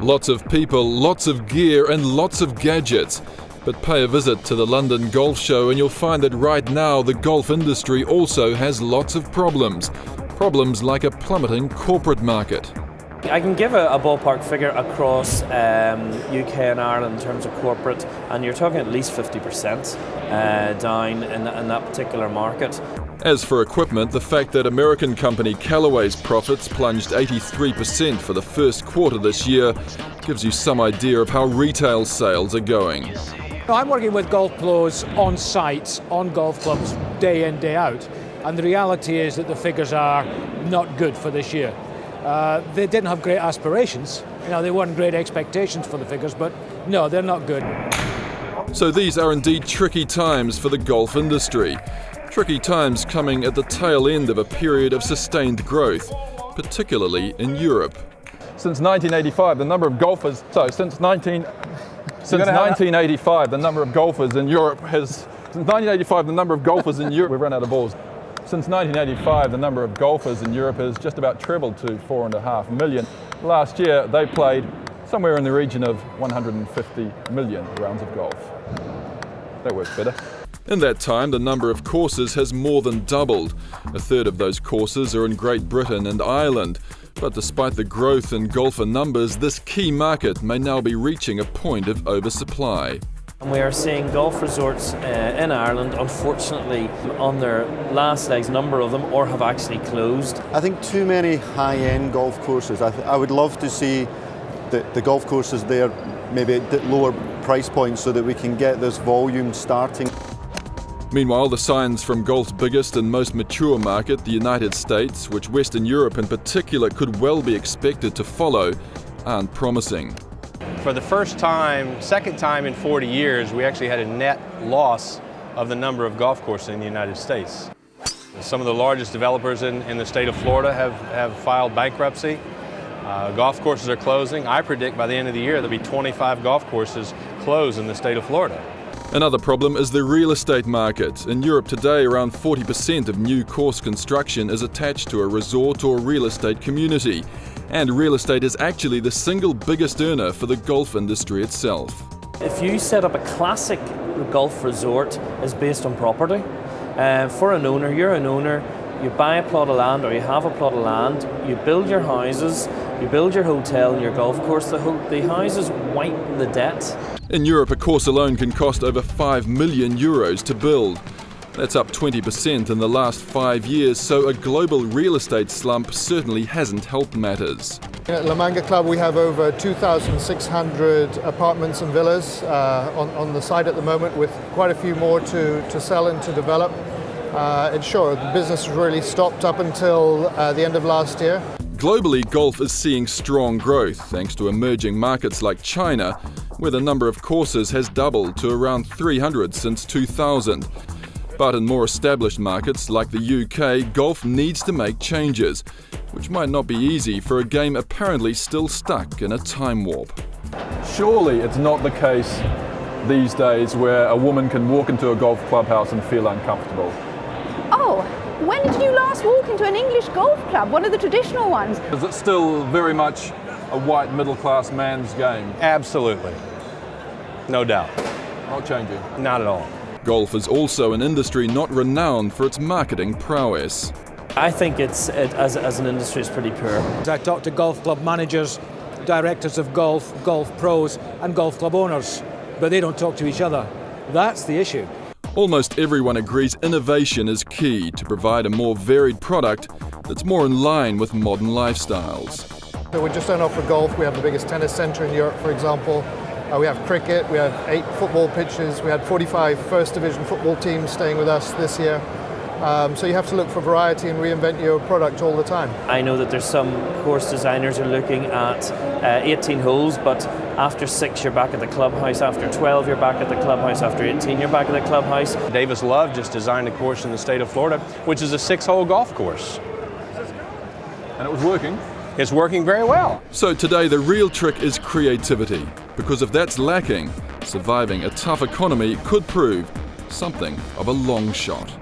Lots of people, lots of gear and lots of gadgets. But pay a visit to the London Golf Show and you'll find that right now the golf industry also has lots of problems. Problems like a plummeting corporate market. I can give a ballpark figure across UK and Ireland in terms of corporate, and you're talking at least 50% down in that particular market. As for equipment, the fact that American company Callaway's profits plunged 83% for the first quarter this year gives you some idea of how retail sales are going. I'm working with golf pros on site, on golf clubs, day in, day out, and the reality is that the figures are not good for this year. They didn't have great aspirations, they weren't great expectations for the figures, but no, they're not good. So these are indeed tricky times for the golf industry. Tricky times coming at the tail end of a period of sustained growth, particularly in Europe. Since 1985, the number of golfers, since 1985, the number of golfers in Europe we've run out of balls. Since 1985, the number of golfers in Europe has just about trebled to 4.5 million. Last year, they played somewhere in the region of 150 million rounds of golf. That works better. In that time, the number of courses has more than doubled. A third of those courses are in Great Britain and Ireland. But despite the growth in golfer numbers, this key market may now be reaching a point of oversupply. And we are seeing golf resorts in Ireland, unfortunately, on their last legs, a number of them, or have actually closed. I think too many high-end golf courses. I would love to see the golf courses there maybe at lower price points so that we can get this volume starting. Meanwhile, the signs from golf's biggest and most mature market, the United States, which Western Europe in particular could well be expected to follow, aren't promising. For the second time in 40 years, we actually had a net loss of the number of golf courses in the United States. Some of the largest developers in the state of Florida have filed bankruptcy. Golf courses are closing. I predict by the end of the year there'll be 25 golf courses closed in the state of Florida. Another problem is the real estate market. In Europe today, around 40% of new course construction is attached to a resort or real estate community. And real estate is actually the single biggest earner for the golf industry itself. If you set up a classic golf resort, it's based on property. For an owner, you're an owner, you buy a plot of land or you have a plot of land, you build your houses, you build your hotel and your golf course. The houses wipe the debt. In Europe, a course alone can cost over 5 million euros to build. That's up 20% in the last 5 years, so a global real estate slump certainly hasn't helped matters. At La Manga Club we have over 2,600 apartments and villas on the site at the moment, with quite a few more to sell and to develop. Sure, the business really stopped up until the end of last year. Globally, golf is seeing strong growth thanks to emerging markets like China, where the number of courses has doubled to around 300 since 2000. But in more established markets like the UK, golf needs to make changes, which might not be easy for a game apparently still stuck in a time warp. Surely it's not the case these days where a woman can walk into a golf clubhouse and feel uncomfortable. Oh, when did you last walk into an English golf club, one of the traditional ones? Is it still very much a white middle-class man's game? Absolutely. No doubt. Not changing? Not at all. Golf is also an industry not renowned for its marketing prowess. I think as an industry, it's pretty poor. I talk to golf club managers, directors of golf, golf pros and golf club owners, but they don't talk to each other. That's the issue. Almost everyone agrees innovation is key to provide a more varied product that's more in line with modern lifestyles. So we just don't offer golf. We have the biggest tennis centre in Europe, for example. We have cricket, we have 8 football pitches, we had 45 first division football teams staying with us this year. So you have to look for variety and reinvent your product all the time. I know that there's some course designers are looking at 18 holes, but after 6 you're back at the clubhouse, after 12 you're back at the clubhouse, after 18 you're back at the clubhouse. Davis Love just designed a course in the state of Florida, which is a 6-hole golf course. And it was working? It's working very well. So today the real trick is creativity, because if that's lacking, surviving a tough economy could prove something of a long shot.